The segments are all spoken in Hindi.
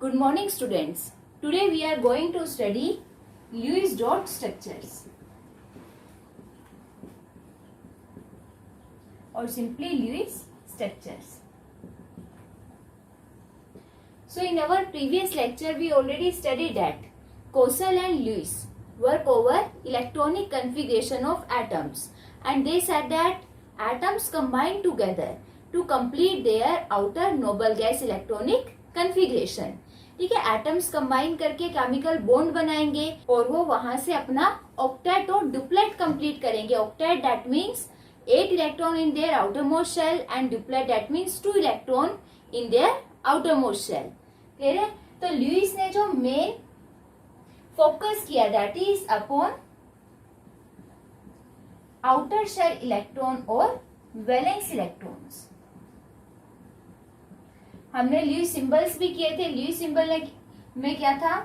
Good morning, students. Today we are going to study Lewis dot structures or simply Lewis structures. So in our previous lecture we already studied that Kosel and Lewis work over electronic configuration of atoms, and they said that atoms combine together to complete their outer noble gas electronic configuration. ठीक है, एटम्स कंबाइन करके केमिकल बॉन्ड बनाएंगे और वो वहां से अपना ऑक्टेट और डुप्लेट कंप्लीट करेंगे. Octet that means 8 electron in their outermost shell and duplet that means 2 electron in their outermost shell. Clear है? तो लुईस ने जो मेन फोकस किया that is upon outer shell electron और वैलेंस इलेक्ट्रॉन्स. हमने लुईस सिंबल्स भी किए थे. लुईस सिंबल में क्या था,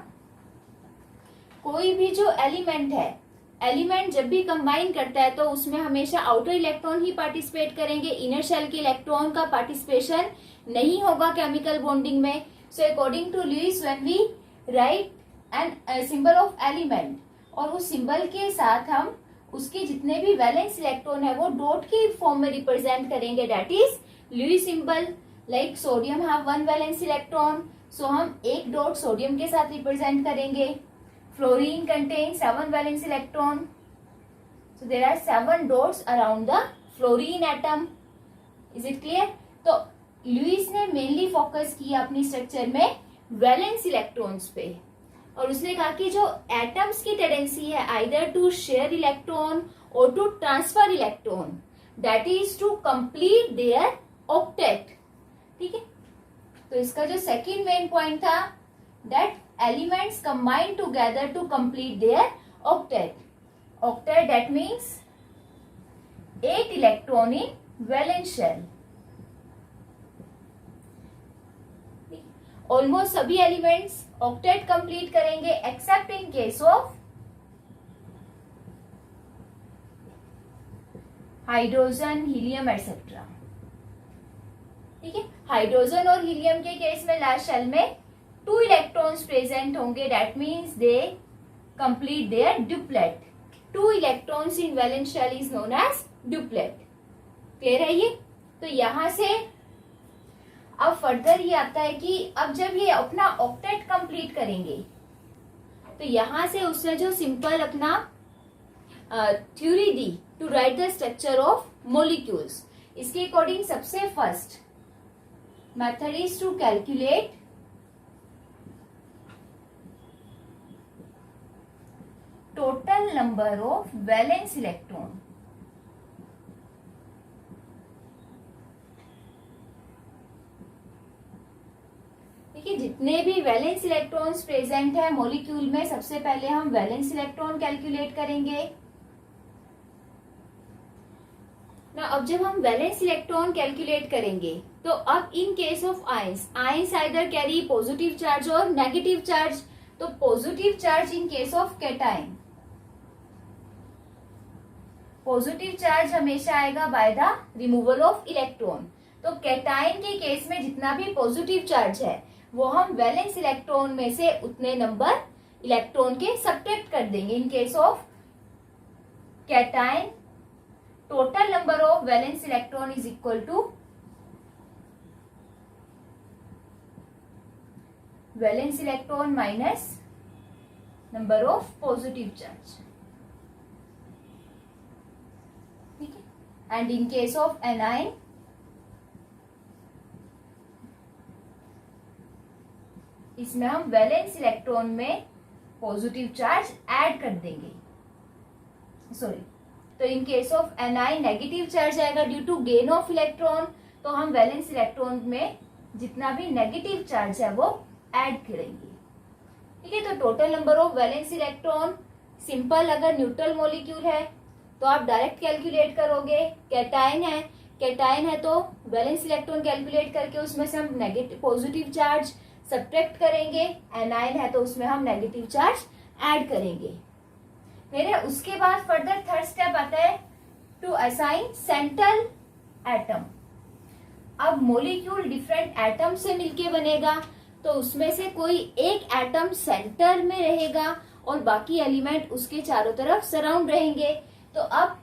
कोई भी जो एलिमेंट है, एलिमेंट जब भी कंबाइन करता है तो उसमें हमेशा आउटर इलेक्ट्रॉन ही पार्टिसिपेट करेंगे, इनर शेल के इलेक्ट्रॉन का पार्टिसिपेशन नहीं होगा केमिकल बॉन्डिंग में. So according to Lewis when we write an symbol of element और उस सिंबल के साथ हम उसके जितने भी वैलेंस इलेक्ट्रॉन है वो डॉट की फॉर्म में रिप्रेजेंट करेंगे. That is Lewis symbol. Like sodium have 1 valence electron, so हम एक डॉट सोडियम के साथ रिप्रेजेंट करेंगे. Fluorine contain 7 valence electron, so there are 7 dots around the fluorine atom. Is it clear? तो लुईस ने मेनली फोकस किया अपनी स्ट्रक्चर में वैलेंस इलेक्ट्रॉन्स पे, और उसने कहा कि जो एटम्स की टेंडेंसी है आइदर टू शेयर इलेक्ट्रॉन और to transfer electron, that is to complete their octet. ठीक है, तो इसका जो सेकंड मेन पॉइंट था that elements combine together to complete their octet. Octet that means 8 electron in valence shell. Almost सभी एलिमेंट्स ऑक्टेट कंप्लीट करेंगे except in case of hydrogen, helium etcetera. ठीक है, हाइड्रोजन और हीलियम के केस में लास्ट शेल में 2 इलेक्ट्रॉन्स प्रेजेंट होंगे. That means they complete their duplet. 2 electrons in valence shell is known as duplet. Clear है ये? तो यहां से अब फर्दर ये आता है कि अब जब ये अपना ऑक्टेट कंप्लीट करेंगे तो यहां से उसने जो सिंपल अपना थ्योरी दी to write the structure of molecules, इसके अकॉर्डिंग सबसे first method is to calculate total number of valence electron. देखिए, जितने भी वैलेंस इलेक्ट्रॉन्स प्रेजेंट है मॉलिक्यूल में, सबसे पहले हम वैलेंस इलेक्ट्रॉन कैलकुलेट करेंगे ना. अब जब हम वैलेंस इलेक्ट्रॉन कैलकुलेट करेंगे तो अब इन case of ions, ions either carry positive charge और नेगेटिव चार्ज. तो positive charge in case of cation, positive charge हमेशा आएगा by the removal of electron. तो कैटायन के केस में जितना भी पॉजिटिव चार्ज है वो हम वैलेंस इलेक्ट्रॉन में से उतने नंबर इलेक्ट्रॉन के सब्ट्रैक्ट कर देंगे. In case of cation total number of valence electron is equal to valence electron minus number of positive charge. ठीक है, and in case of anion इसमें हम वैलेंस इलेक्ट्रॉन में पॉजिटिव चार्ज ऐड कर देंगे. सॉरी, तो in case of anion negative charge आएगा due to gain of electron, तो हम वैलेंस इलेक्ट्रॉन में जितना भी नेगेटिव चार्ज है वो ऐड करेंगे. ठीक है, तो total number of valence electron simple अगर न्यूट्रल मॉलिक्यूल है तो आप डायरेक्ट कैलकुलेट करोगे. कैटायन है तो वैलेंस इलेक्ट्रॉन कैलकुलेट करके उसमें से हम नेगेटिव पॉजिटिव चार्ज सब्ट्रैक्ट करेंगे. एनाइन है तो उसमें हम नेगेटिव चार्ज ऐड करेंगे. मेरे उसके बाद फर्दर थर्ड स्टेप आता है टू असाइन सेंट्रल एटम. अब मॉलिक्यूल डिफरेंट एटम से मिलके बनेगा, तो उसमें से कोई एक एटम सेंटर में रहेगा और बाकी एलिमेंट उसके चारों तरफ सराउंड रहेंगे। तो अब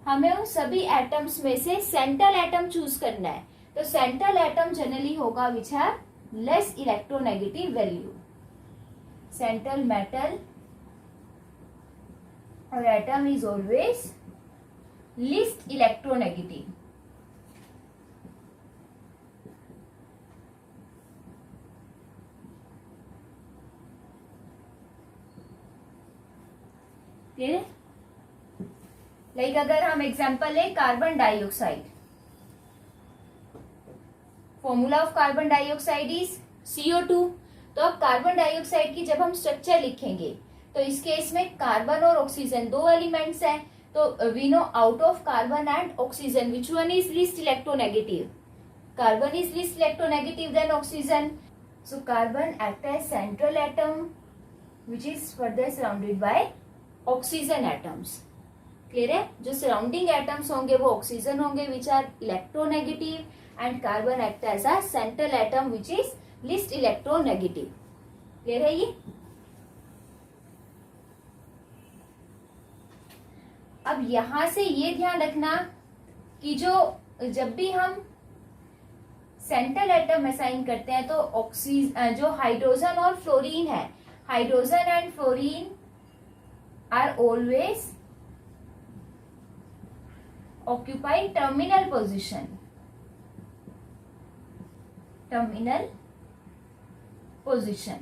हमें उन सभी एटम्स में से सेंट्रल एटम चूज करना है। तो सेंट्रल एटम जनरली होगा which have less electronegative value. Central metal और atom is always least electronegative. Clear? Like अगर हम एग्जांपल ले carbon dioxide, formula of carbon dioxide is CO2। तो अब कार्बन डाइऑक्साइड की जब हम स्ट्रक्चर लिखेंगे तो इस केस में कार्बन और ऑक्सीजन दो एलिमेंट्स हैं। तो we know out of carbon and oxygen which one is least electronegative? Carbon is least electronegative than oxygen. So carbon act as central atom which is further surrounded by oxygen atoms. Clear है? जो सराउंडिंग एटम्स होंगे वो ऑक्सीजन होंगे which are electronegative and carbon act as a central atom which is least electronegative. Clear है ये? अब यहां से ये ध्यान रखना कि जब भी हम सेंट्रल एटम असाइन करते हैं तो ऑक्सीजन जो हाइड्रोजन और फ्लोरीन है, hydrogen and fluorine are always occupy terminal position, terminal position।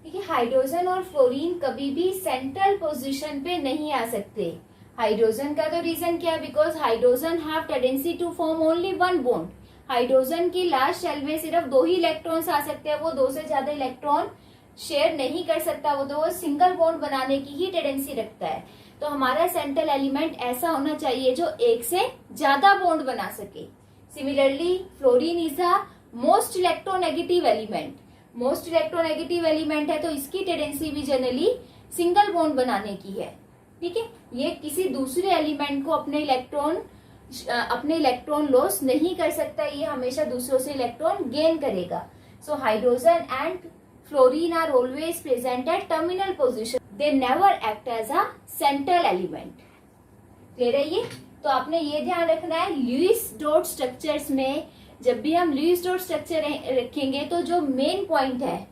ठीक है, हाइड्रोजन और फ्लोरीन कभी भी सेंट्रल पोजीशन पे नहीं आ सकते। हाइड्रोजन का तो रीजन क्या है? Because hydrogen have tendency to form only one bond. Hydrogen की लास्ट शेल में सिर्फ दो ही इलेक्ट्रॉन्स आ सकते हैं, वो दो से ज्यादा इलेक्ट्रॉन शेयर नहीं कर सकता, वो तो सिंगल बॉन्ड बनाने की ही टेंडेंसी रखता है। तो हमारा सेंट्रल एलिमेंट ऐसा होना चाहिए जो एक से ज्यादा बॉन्ड बना सके। Similarly fluorine is the most electronegative element, most electronegative element है तो इसकी टेंडेंसी भी जनरली सिंगल बॉन्ड बनाने की है। ठीक है, ये किसी दूसरे एलिमेंट को अपने इलेक्ट्रॉन लॉस नहीं कर सकता, ये हमेशा दूसरों से इलेक्ट्रॉन गेन करेगा। So hydrogen and fluorine are always present at terminal position, they never act as a central element. Clear है ये? तो आपने ये ध्यान रखना है लुईस डॉट स्ट्रक्चर्स में जब भी हम लुईस डॉट स्ट्रक्चर रखेंगे तो जो मेन पॉइंट है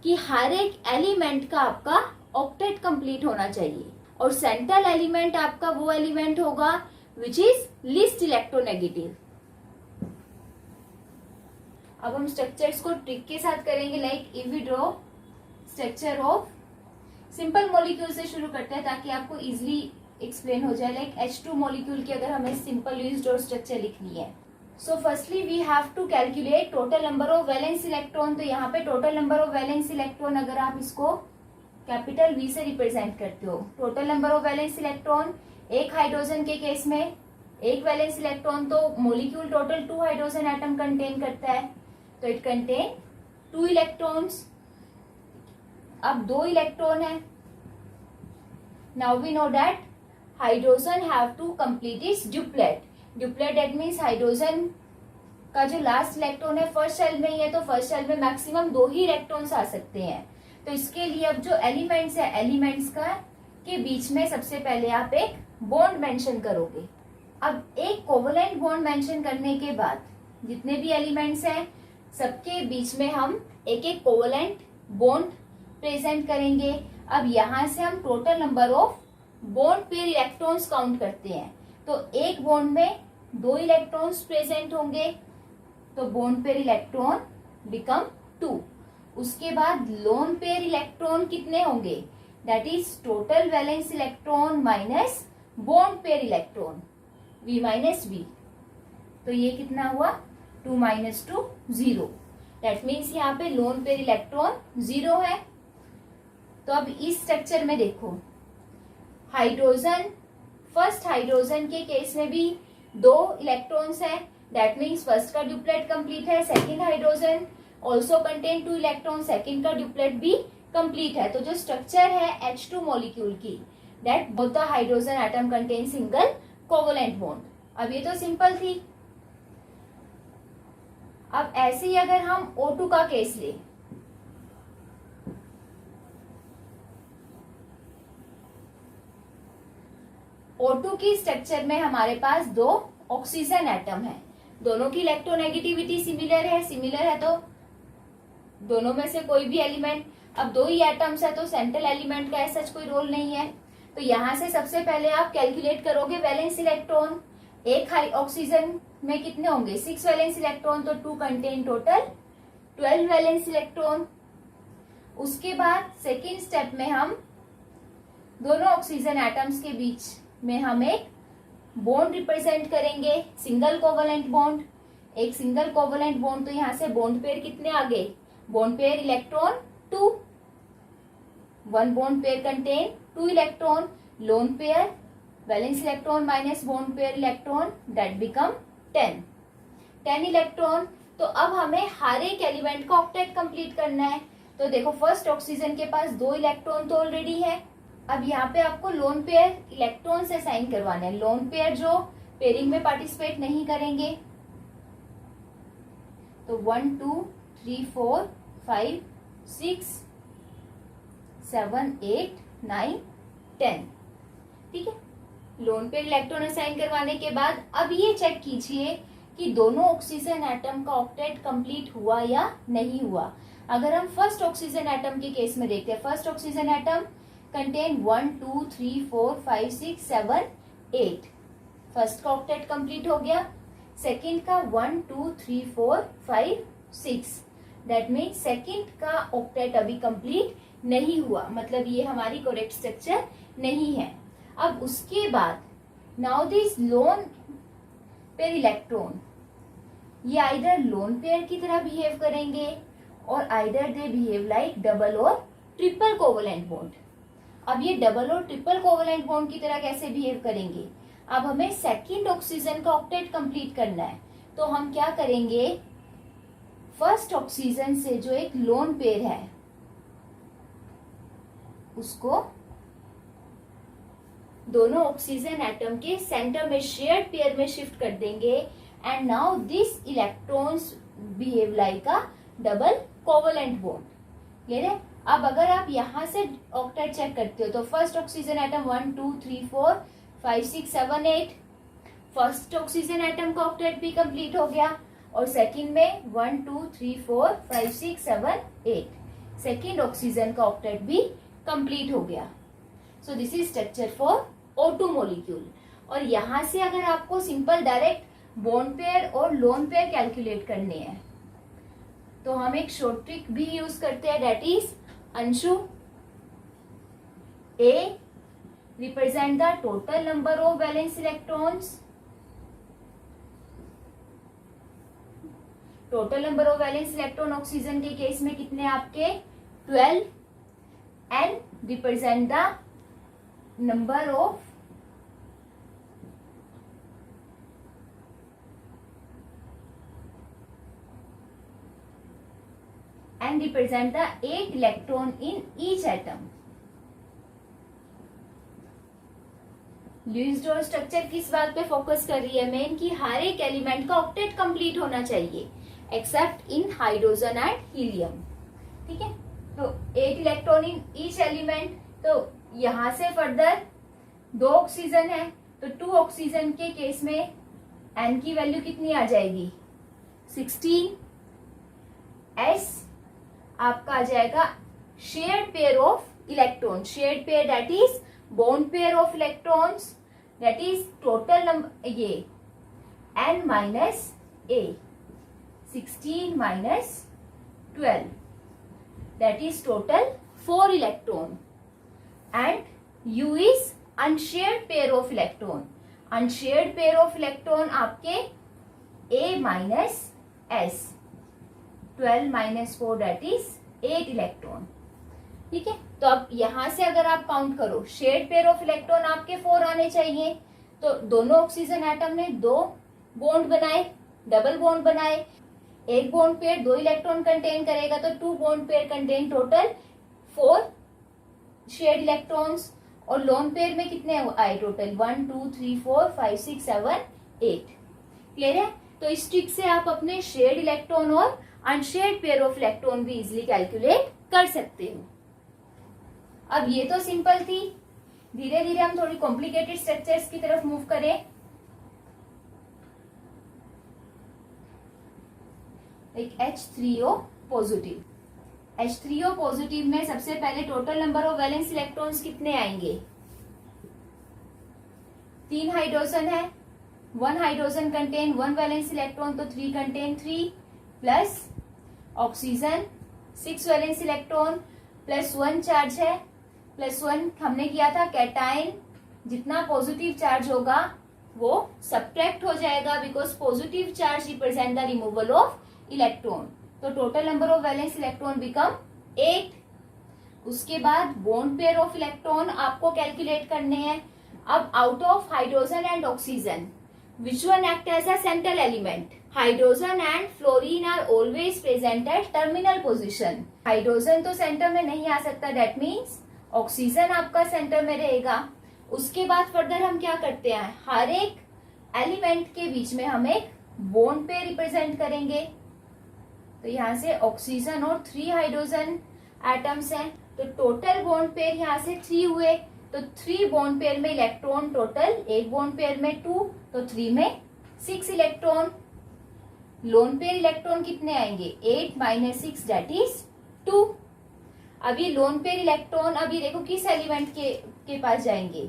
कि हर एक एलिमेंट का आपका ऑक्टेट कंप्लीट होना चाहिए और सेंट्रल एलिमेंट आपका वो एलिमेंट होगा विच इज लीस्ट इलेक्ट्रोनेगेटिव। अब हम स्ट्रक्चर्स को ट्रिक के साथ करेंगे। Like if we draw structure of simple molecule से शुरू करते हैं ताकि आपको इजिली एक्सप्लेन हो जाए। लाइक H2 मॉलिक्यूल की अगर हमें सिंपल लुईस डॉट स्ट्रक्चर लिखनी है, so firstly we have to calculate total number of valence electron. तो यहाँ पे total number of valence electron अगर आप इसको कैपिटल V से रिप्रेजेंट करते हो, total number of valence electron, एक हाइड्रोजन के केस में एक वैलेंस इलेक्ट्रॉन, तो molecule total 2 hydrogen atom contain करता है, तो इट कंटेन 2 इलेक्ट्रॉन्स। अब 2 इलेक्ट्रॉन है। Now we know that hydrogen have to complete its duplet. Duplet that means hydrogen का जो लास्ट इलेक्ट्रॉन है फर्स्ट शेल में ही है, तो फर्स्ट शेल में मैक्सिमम 2 ही इलेक्ट्रॉन्स आ सकते हैं। तो इसके लिए अब जो एलिमेंट्स है, एलिमेंट्स का के बीच में सबसे पहले आप एक बॉन्ड मेंशन करोगे। अब एक कोवलेंट बॉन्ड मेंशन करने के बाद जितने भी एलिमेंट्स हैं सबके बीच में हम एक एक कोवलेंट बॉन्ड प्रेजेंट करेंगे। अब यहां से हम total number of bond pair electrons count करते हैं। तो एक बॉन्ड में 2 इलेक्ट्रॉन्स प्रेजेंट होंगे, तो बॉन्ड पेयर इलेक्ट्रॉन बिकम 2। उसके बाद लोन पेयर इलेक्ट्रॉन कितने होंगे? That is total valence electron minus bond pair electron, V minus V। तो ये कितना हुआ? 2 माइनस 2 0। दैट मीन्स यहाँ पे लोन पेयर इलेक्ट्रॉन 0 है। तो अब इस स्ट्रक्चर में देखो, हाइड्रोजन, फर्स्ट हाइड्रोजन के केस में भी 2 इलेक्ट्रॉन्स है, दैट मीन्स फर्स्ट का ड्यूप्लेट कंप्लीट है। Second hydrogen also contain 2 electron, second का ड्यूप्लेट भी कंप्लीट है। तो जो स्ट्रक्चर है H2 मॉलिक्यूल की, that both the hydrogen atom contain single covalent bond. अब ये तो सिंपल थी, ऐसे ही अगर हम O2 का केस लें, O2 की स्ट्रक्चर में हमारे पास दो ऑक्सीजन एटम है, दोनों की इलेक्ट्रोनेगेटिविटी सिमिलर है तो दोनों में से कोई भी एलिमेंट, अब दो ही एटम्स है तो सेंट्रल एलिमेंट का ऐसा कोई रोल नहीं है। तो यहां से सबसे पहले आप कैलकुलेट करोगे वैलेंस इलेक्ट्रॉन। एक हाई ऑक्सीजन में कितने होंगे, 6 वैलेंस इलेक्ट्रॉन, तो 2 कंटेन टोटल 12 वैलेंस इलेक्ट्रॉन। उसके बाद सेकेंड स्टेप में हम दोनों ऑक्सीजन एटम्स के बीच में हम एक बॉन्ड रिप्रेजेंट करेंगे, सिंगल कोवलेंट बॉन्ड। एक सिंगल कोवलेंट बॉन्ड, तो यहां से बॉन्ड पेयर कितने आ गए, bond pair electron 2, 1 bond pair contain 2 electron, lone pair valence electron minus bond pair electron, that become 10 electron. तो अब हमें हर एक एलिमेंट का ऑक्टेट कंप्लीट करना है। तो देखो फर्स्ट ऑक्सीजन के पास 2 इलेक्ट्रॉन तो ऑलरेडी है, अब यहाँ पे आपको लोन पेयर इलेक्ट्रॉन से साइन करवाने हैं, लोन पेयर जो पेयरिंग में पार्टिसिपेट नहीं करेंगे। तो 1 2 3 4 5 6 7 8 9 10, ठीक है। लोन पेयर इलेक्ट्रॉन असाइन करवाने के बाद अब ये चेक कीजिए कि दोनों ऑक्सीजन एटम का ऑक्टेट कंप्लीट हुआ या नहीं हुआ। अगर हम फर्स्ट ऑक्सीजन एटम के केस में देखते हैं, first oxygen atom contain 1 2 3 4 5 6 7 8, first का ऑक्टेट कंप्लीट हो गया। सेकंड का 1 2 3 4 5 6, दैट मीन सेकंड का ऑक्टेट अभी कंप्लीट नहीं हुआ, मतलब ये हमारी करेक्ट स्ट्रक्चर नहीं है। अब उसके बाद now this lone pair electron, ये आइदर लोन पेयर की तरह बिहेव करेंगे और either they behave like double और ट्रिपल कोवलेंट बॉन्ड। अब ये डबल और ट्रिपल कोवलेंट बॉन्ड की तरह कैसे बिहेव करेंगे, अब हमें सेकंड ऑक्सीजन का ऑक्टेट कंप्लीट करना है। तो हम क्या करेंगे, फर्स्ट ऑक्सीजन से जो एक लोन पेयर है उसको दोनों ऑक्सीजन एटम के सेंटर में शेयर्ड पेयर में शिफ्ट कर देंगे and now this electrons behave like a double covalent bond, clear है। अब अगर आप यहां से ऑक्टेट चेक करते हो तो first oxygen atom 1 2 3 4 5 6 7 8, first oxygen atom का ऑक्टेट भी कंप्लीट हो गया और सेकंड में 1 2 3 4 5 6 7 8, सेकंड ऑक्सीजन का ऑक्टेट भी कंप्लीट हो गया। So this is structure for O2 molecule. और यहां से अगर आपको सिंपल डायरेक्ट बॉन्ड पेयर और लोन पेयर कैलकुलेट करने हैं तो हम एक शॉर्ट ट्रिक भी यूज करते हैं, दैट इज अंशु A represent the total number of valence electrons, total number of valence electron oxygen के केस में कितने आपके 12, N represent the number of and represent the 8 electron in each atom. Lewis dot structure किस बात पे फोकस कर रही है मेन, कि हर एक एलिमेंट का ऑक्टेट कंप्लीट होना चाहिए accept in hydrogen and helium, ठीक है। तो 8 इलेक्ट्रॉन इन ईच एलिमेंट, तो यहां से फर्दर 2 ऑक्सीजन है तो 2 ऑक्सीजन के केस में एन की वैल्यू कितनी आ जाएगी 16, एस आपका आ जाएगा shared pair of electron, shared pair that is bond pair of electrons, that is total number ये n minus a, 16 minus 12, that is total 4 electron and u is unshared pair of electron, unshared pair of electron आपके a minus s, 12 minus 4 that is 8 electron, ठीक है। तो अब यहां से अगर आप काउंट करो शेयर्ड पेयर ऑफ इलेक्ट्रॉन आपके 4 आने चाहिए, तो दोनों ऑक्सीजन एटम ने 2 बॉन्ड बनाए, डबल बॉन्ड बनाए, एक बॉन्ड पेयर 2 इलेक्ट्रॉन कंटेन करेगा तो 2 bond pair contain total 4 shared electrons, और लोन पेयर में कितने आए टोटल 1 2 3 4 5 6 7 8, क्लियर है। तो इस ट्रिक से आप अपने शेयर्ड इलेक्ट्रॉन और अनशेयर्ड पेयर ऑफ इलेक्ट्रॉन भी इजिली कैलकुलेट कर सकते हो। अब ये तो सिंपल थी, धीरे धीरे हम थोड़ी कॉम्प्लिकेटेड स्ट्रक्चर्स की तरफ मूव करें। एक H3O पॉजिटिव, H3O पॉजिटिव में सबसे पहले total number of valence electrons कितने आएंगे? 3 हाइड्रोजन है, 1 हाइड्रोजन कंटेन 1 वैलेंस इलेक्ट्रॉन, तो 3 contain 3 plus oxygen 6 valence electron plus 1 charge है, प्लस 1 हमने किया था कैटाइन, जितना पॉजिटिव चार्ज होगा वो सब्ट्रैक्ट हो जाएगा because positive charge represent the removal of electron. तो total number of valence electron become 8। उसके बाद बॉन्ड पेयर ऑफ इलेक्ट्रॉन आपको कैलकुलेट करने हैं। अब out of hydrogen and oxygen which one act as a central element? Hydrogen and fluorine are always present at terminal position. Hydrogen तो सेंटर में नहीं आ सकता, दैट मीन्स ऑक्सीजन आपका सेंटर में रहेगा। उसके बाद फर्दर हम क्या करते हैं, हर एक एलिमेंट के बीच में हम एक बॉन्ड पेयर रिप्रेजेंट करेंगे। तो यहाँ से ऑक्सीजन और 3 हाइड्रोजन एटम्स हैं, तो टोटल बॉन्ड पेयर यहाँ से 3 हुए। तो 3 बॉन्ड पेयर में इलेक्ट्रॉन टोटल, एक बॉन्ड पेयर में 2, तो 3 में 6 इलेक्ट्रॉन। लोन पेयर इलेक्ट्रॉन कितने आएंगे? 8 - 6 दैट इज 2। अभी लोन पेयर इलेक्ट्रॉन अभी देखो किस एलिमेंट के पास जाएंगे।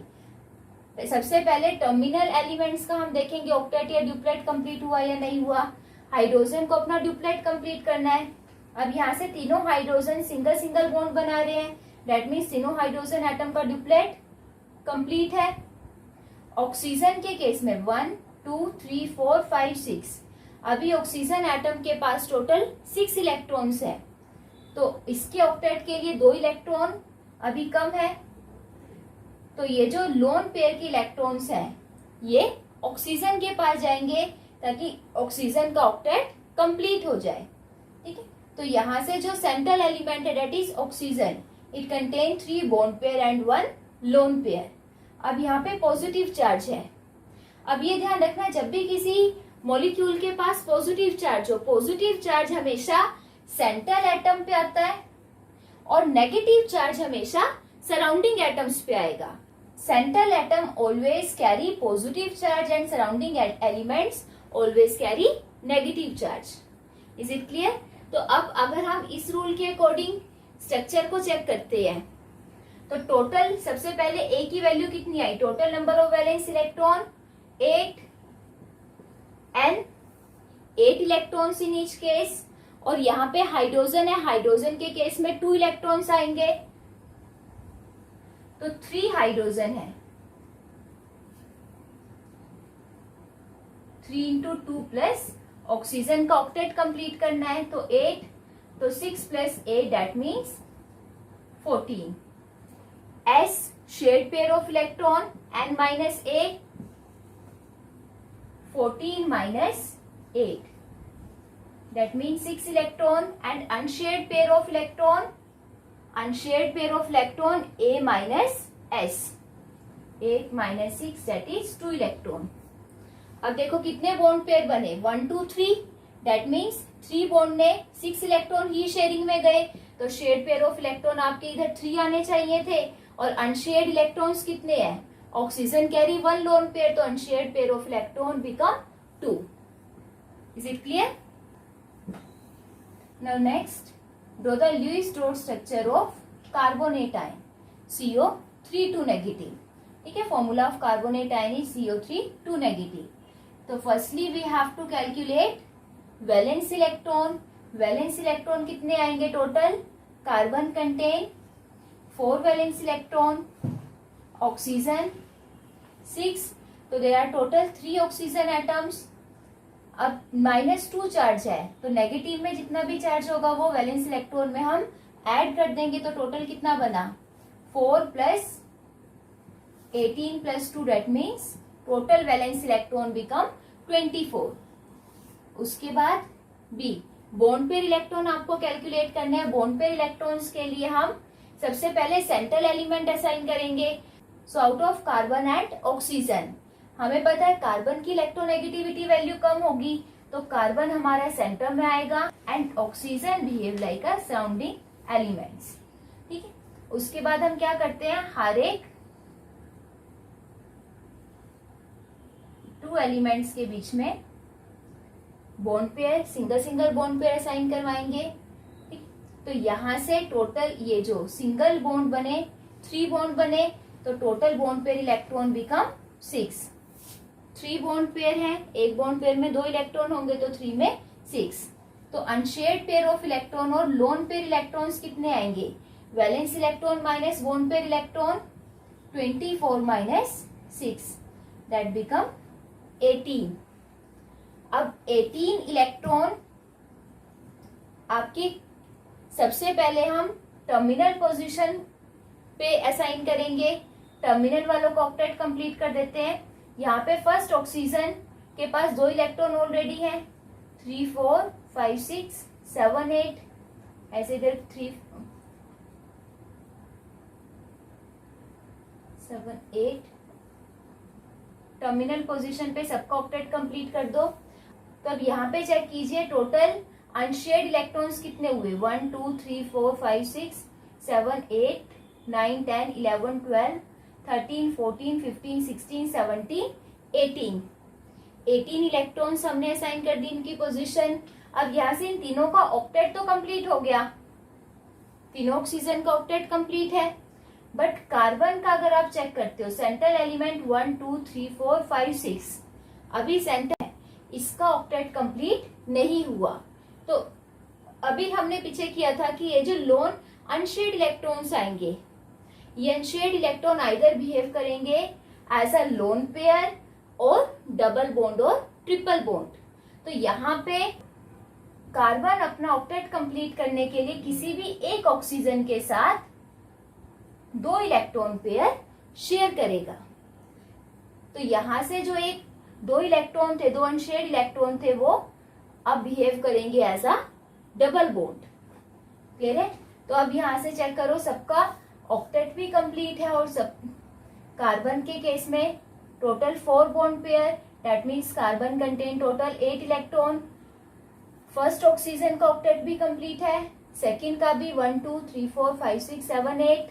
सबसे पहले टर्मिनल एलिमेंट्स का हम देखेंगे, ऑक्टेट या ड्यूप्लेट कंप्लीट हुआ या नहीं हुआ। हाइड्रोजन को अपना ड्यूप्लेट कंप्लीट करना है। अब यहाँ से तीनों हाइड्रोजन सिंगल सिंगल बॉन्ड बना रहे हैं, दैट मीन्स तीनों हाइड्रोजन एटम का ड्यूप्लेट कंप्लीट है। ऑक्सीजन के केस में 1 2 3 4 5 6, अभी ऑक्सीजन एटम के पास टोटल 6 इलेक्ट्रॉन्स है, तो इसके ऑक्टेट के लिए 2 इलेक्ट्रॉन अभी कम है। तो ये जो लोन पेयर के इलेक्ट्रॉन्स हैं ये ऑक्सीजन के पास जाएंगे ताकि ऑक्सीजन का ऑक्टेट कंप्लीट हो जाए। ठीक है, तो यहाँ से जो सेंट्रल एलिमेंट है that is oxygen, it contain 3 bond pair and 1 lone pair. अब यहाँ पे पॉजिटिव चार्ज है। अब ये ध्यान रखना, जब भी किसी मॉलिक्यूल के पास पॉजिटिव चार्ज हो, पॉजिटिव चार्ज हमेशा सेंट्रल एटम पे आता है और नेगेटिव चार्ज हमेशा सराउंडिंग एटम्स पे आएगा। Central atom always carry positive charge and surrounding elements always carry negative charge. Is it clear? तो अब अगर हम इस रूल के अकॉर्डिंग स्ट्रक्चर को चेक करते हैं तो टोटल सबसे पहले ए की वैल्यू कितनी आई? Total number of valence electron 8 N, 8 electrons in each case. और यहाँ पे हाइड्रोजन है, हाइड्रोजन के केस में 2 इलेक्ट्रॉन्स आएंगे, तो 3 हाइड्रोजन है। 3 × 2 प्लस ऑक्सीजन का ऑक्टेट कंप्लीट करना है, तो 8, तो 6 + 8 that means 14। S shared pair of electron n - a, 14 - 8 that means 6 electron, and unshared pair of electron A minus S, 8 - 6 that is 2 electron। अब देखो कितने बॉन्ड पेयर बने, 1 2 3, that means 3 बॉन्ड ने 6 इलेक्ट्रॉन ही शेयरिंग में गए, तो शेयर्ड पेयर ऑफ इलेक्ट्रॉन आपके इधर 3 आने चाहिए थे। और अनशेयर्ड इलेक्ट्रॉन्स कितने हैं? ऑक्सीजन कैरी 1 लोन पेयर, तो unshared pair of electron become 2। Is it clear? Now next, draw the Lewis dot structure of carbonate ion CO3 2 negative। ठीक है, formula of carbonate ion is CO3 2 negative। तो firstly we have to calculate valence electron। valence electron कितने आएंगे total? Carbon contain 4 valence electron, oxygen 6, तो there are total 3 oxygen atoms. अब -2 चार्ज है, तो नेगेटिव में जितना भी चार्ज होगा वो वैलेंस इलेक्ट्रॉन में हम ऐड कर देंगे, तो टोटल कितना बना? 4 + 18 + 2 that means total valence electron become 24। उसके बाद बी, बॉन्ड पेयर इलेक्ट्रॉन आपको कैलकुलेट करने हैं। बॉन्ड पेयर इलेक्ट्रॉन्स के लिए हम सबसे पहले सेंट्रल एलिमेंट असाइन करेंगे। So out of carbon and oxygen, हमें पता है कार्बन की इलेक्ट्रोनेगेटिविटी वैल्यू कम होगी, तो कार्बन हमारा सेंटर में आएगा and oxygen behave like a surrounding elements. ठीक है, उसके बाद हम क्या करते हैं, हर एक 2 एलिमेंट्स के बीच में bond pair, single single bond pair assign करवाएंगे। ठीक, तो यहां से टोटल ये जो सिंगल बॉन्ड बने 3 बॉन्ड बने, तो total bond pair electron become 6। 3 bond pair है, एक बॉन्ड पेयर में 2 इलेक्ट्रॉन होंगे तो 3 में 6। तो अनशेयर्ड पेयर ऑफ इलेक्ट्रॉन और लोन पेयर इलेक्ट्रॉन्स कितने आएंगे, valence electron minus bond pair electron 24 minus 6 that become 18। अब 18 इलेक्ट्रॉन आपकी सबसे पहले हम टर्मिनल पोजीशन पे असाइन करेंगे। टर्मिनल वालों को ऑक्टेट कंप्लीट कर देते हैं। यहाँ पे फर्स्ट ऑक्सीजन के पास 2 इलेक्ट्रॉन ऑलरेडी हैं, 3 4 5 6 7 8 ऐसे इधर 3 7 8 टर्मिनल पोजीशन पे सबका ऑक्टेट कंप्लीट कर दो। तो अब यहाँ पे चेक कीजिए टोटल अनशेयर्ड इलेक्ट्रॉन्स कितने हुए, 1 2 3 4 5 6 7 8 9 10 11 12 13 14 15 16 17 18 18 इलेक्ट्रॉन्स हमने असाइन कर दी इनकी पोजीशन। अब यहाँ से इन तीनों का ऑक्टेट तो कंप्लीट हो गया, तीनों ऑक्सीजन का ऑक्टेट कंप्लीट है। बट कार्बन का अगर आप चेक करते हो सेंट्रल एलिमेंट 1 2 3 4 5 6 अभी सेंटर है, इसका ऑक्टेट कंप्लीट नहीं हुआ। तो अभी हमने पीछे किया था कि ये जो लोन अनशेयर्ड इलेक्ट्रॉन्स आएंगे, ये अनशेयर्ड इलेक्ट्रॉन आइदर बिहेव करेंगे एज अ लोन पेयर और डबल बॉन्ड और ट्रिपल बॉन्ड। तो यहाँ पे कार्बन अपना ऑक्टेट कंप्लीट करने के लिए किसी भी एक ऑक्सीजन के साथ 2 इलेक्ट्रॉन पेयर शेयर करेगा। तो यहां से जो एक 2 इलेक्ट्रॉन थे, 2 अनशेयर्ड इलेक्ट्रॉन थे, वो अब बिहेव करेंगे as a double bond. Clear है? तो अब यहां से चेक करो सबका ऑक्टेट भी कंप्लीट है और सब कार्बन के केस में total 4 bond pair, that means carbon contain total 8 electron. First oxygen का ऑक्टेट भी कंप्लीट है, सेकंड का भी 1 2 3 4 5 6 7 8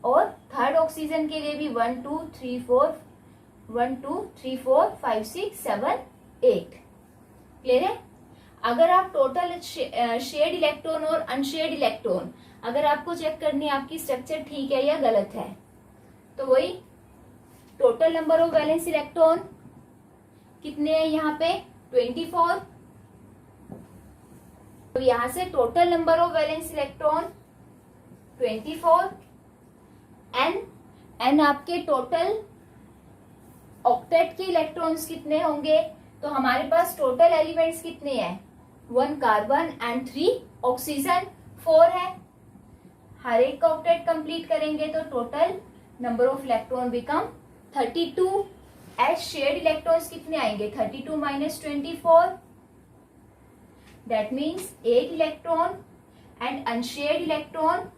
और थर्ड ऑक्सीजन के लिए भी 1 2 3 4 5 6 7 8। क्लियर है? अगर आप टोटल शेयर्ड इलेक्ट्रॉन और अनशेयर्ड इलेक्ट्रॉन अगर आपको चेक करनी है आपकी स्ट्रक्चर ठीक है या गलत है, तो वही total number of valence electron कितने हैं यहाँ पे 24। तो यहां से total number of valence electron 24 and आपके टोटल ऑक्टेट के इलेक्ट्रॉन्स कितने होंगे, तो हमारे पास टोटल एलिमेंट्स कितने हैं, 1 कार्बन एंड 3 ऑक्सीजन 4 है। हर एक का ऑक्टेट कंप्लीट करेंगे तो total number of electron become 32। As shared electrons कितने आएंगे 32 minus 24 that means 8 electron and unshared electron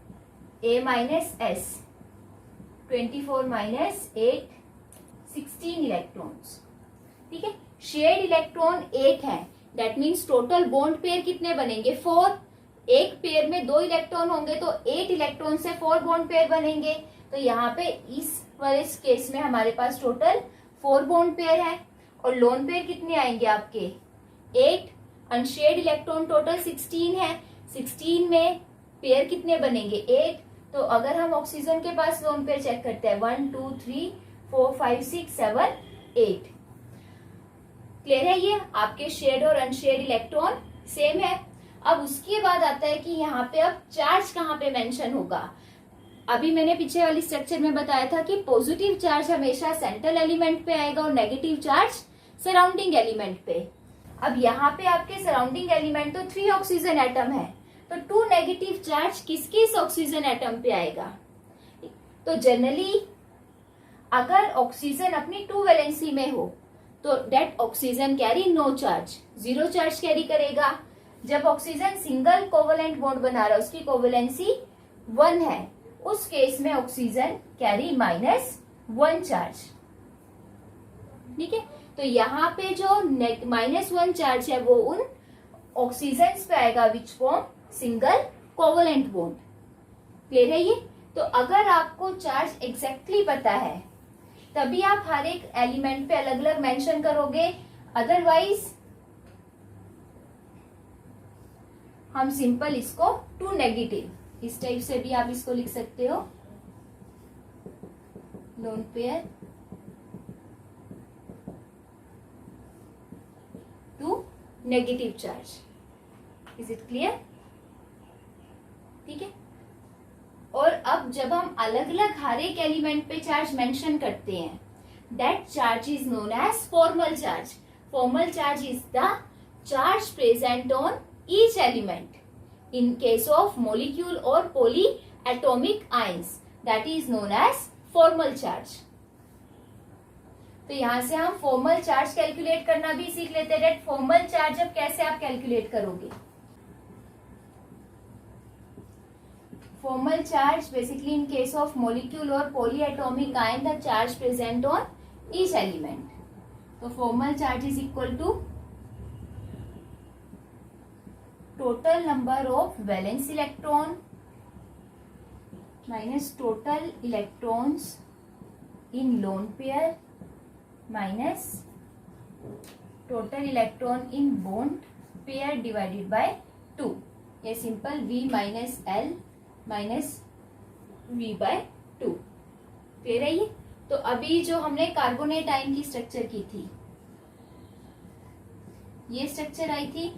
A minus S 24 minus 8 16 electrons. ठीक है, शेयर्ड इलेक्ट्रॉन 8 है, that means total bond pair कितने बनेंगे 4। एक पेयर में 2 इलेक्ट्रॉन होंगे तो 8 इलेक्ट्रॉन से 4 बॉन्ड पेयर बनेंगे। तो यहाँ पे इस वाले केस में हमारे पास टोटल 4 बॉन्ड पेयर है और लोन पेयर कितने आएंगे आपके 8। अनशेयर्ड इलेक्ट्रॉन टोटल 16 है, 16 में पेयर कितने बनेंगे 8। तो अगर हम ऑक्सीजन के पास लोन पेयर चेक करते हैं 1 2 3 4 5 6 7 8। क्लियर है? ये आपके शेयर्ड और अनशेयर्ड इलेक्ट्रॉन सेम है। अब उसके बाद आता है कि यहाँ पे अब चार्ज कहाँ पे मेंशन होगा। अभी मैंने पीछे वाली स्ट्रक्चर में बताया था कि पॉजिटिव चार्ज हमेशा सेंट्रल एलिमेंट पे आएगा और नेगेटिव चार्ज सराउंडिंग एलिमेंट पे। अब यहाँ पे आपके सराउंडिंग एलिमेंट तो 3 ऑक्सीजन एटम है, तो 2 नेगेटिव चार्ज किस ऑक्सीजन एटम पे आएगा। तो जनरली अगर ऑक्सीजन अपनी 2 वैलेंसी में हो तो that oxygen carry no charge, 0 charge carry करेगा। जब ऑक्सीजन सिंगल कोवेलेंट बॉन्ड बना रहा है उसकी कोवेलेंसी 1 है, उस केस में ऑक्सीजन कैरी -1 चार्ज। ठीक है, तो यहाँ पे जो -1 चार्ज है वो उन ऑक्सीजन पे आएगा which form single covalent bond. Clear है ये? तो अगर आपको चार्ज एग्जैक्टली पता है तभी आप हर एक एलिमेंट पे अलग अलग मेंशन करोगे, अदरवाइज हम सिंपल इसको टू नेगेटिव इस टाइप से भी आप इसको लिख सकते हो, lone pair to negative charge. Is it clear? ठीक है। और अब जब हम अलग अलग हर एक एलिमेंट पे चार्ज मेंशन करते हैं, that charge is known as formal charge. Formal charge is the charge present on each element in case of molecule और poly atomic ions, that is known as formal charge. तो यहां से हम फॉर्मल चार्ज कैलकुलेट करना भी सीख लेते हैं। दैट फॉर्मल चार्ज अब कैसे आप कैलकुलेट करोगे? Formal charge basically in case of molecule or polyatomic ion the charge present on each element. So formal charge is equal to total number of valence electron minus total electrons in lone pair minus total electron in bond pair divided by 2. ये simple V minus L minus V by 2। Clear है ये? तो अभी जो हमने कार्बोनेट आयन की स्ट्रक्चर की थी, ये स्ट्रक्चर आई थी।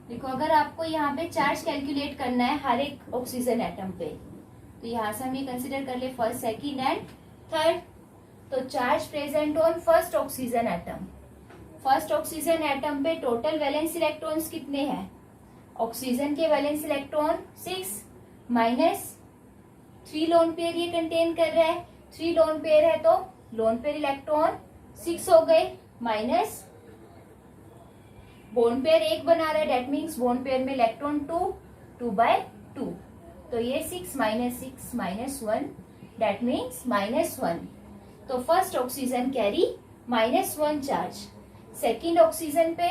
देखो अगर आपको यहाँ पे चार्ज कैलकुलेट करना है हर एक ऑक्सीजन एटम पे, तो यहां से हम ये कंसिडर कर ले फर्स्ट, सेकंड एंड थर्ड। तो charge present on first oxygen atom, first oxygen atom पे टोटल वैलेंस इलेक्ट्रॉन्स कितने हैं? ऑक्सीजन के valence electron 6 minus 3 lone pair ये कंटेन कर रहा है। 3 लोन पेयर है तो लोन पेयर इलेक्ट्रॉन 6 हो गए, माइनस बोन पेयर 1 बना रहा है, डेट मीन्स बोन पेयर में इलेक्ट्रॉन 2 बाय 2। तो ये 6 माइनस 1 डेट मीन्स -1। तो first oxygen carry -1 charge. Second oxygen पे,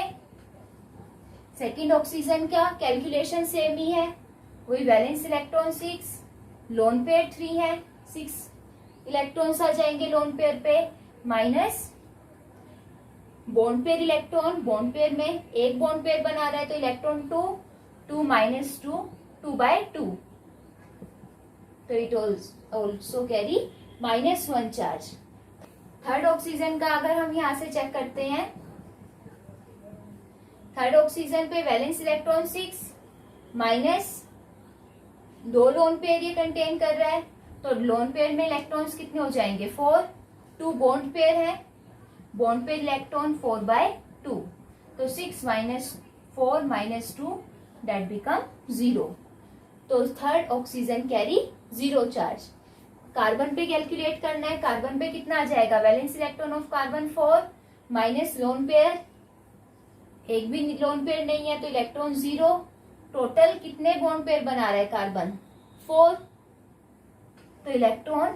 सेकेंड ऑक्सीजन का कैलकुलेशन सेम ही है, वही वैलेंस इलेक्ट्रॉन 6, लोन पेयर 3 है, 6 इलेक्ट्रॉन्स आ जाएंगे लोन पेयर पे, minus bond pair electron, bond pair में एक बॉन्ड पेयर बना रहा है तो इलेक्ट्रॉन 2 माइनस 2 बाय 2। तो it also carry -1 charge. Third oxygen का अगर हम यहां से चेक करते हैं, थर्ड ऑक्सीजन पे valence electron 6 minus 2 lone pair ये कंटेन कर रहा है, तो लोन पेयर में इलेक्ट्रॉन्स कितने हो जाएंगे? 4, 2 बॉन्ड पेयर है, बॉन्ड पेयर इलेक्ट्रॉन 4 बाय 2, तो 6 माइनस 4 माइनस 2 दैट बिकम 0। तो third oxygen carry 0 charge. Carbon पे कैलकुलेट करना है, कार्बन पे कितना आ जाएगा? Valence electron of carbon 4 minus lone pair, एक भी लोन पेयर नहीं है तो इलेक्ट्रॉन 0। टोटल कितने बॉन्ड पेयर बना रहा है कार्बन? 4, तो electron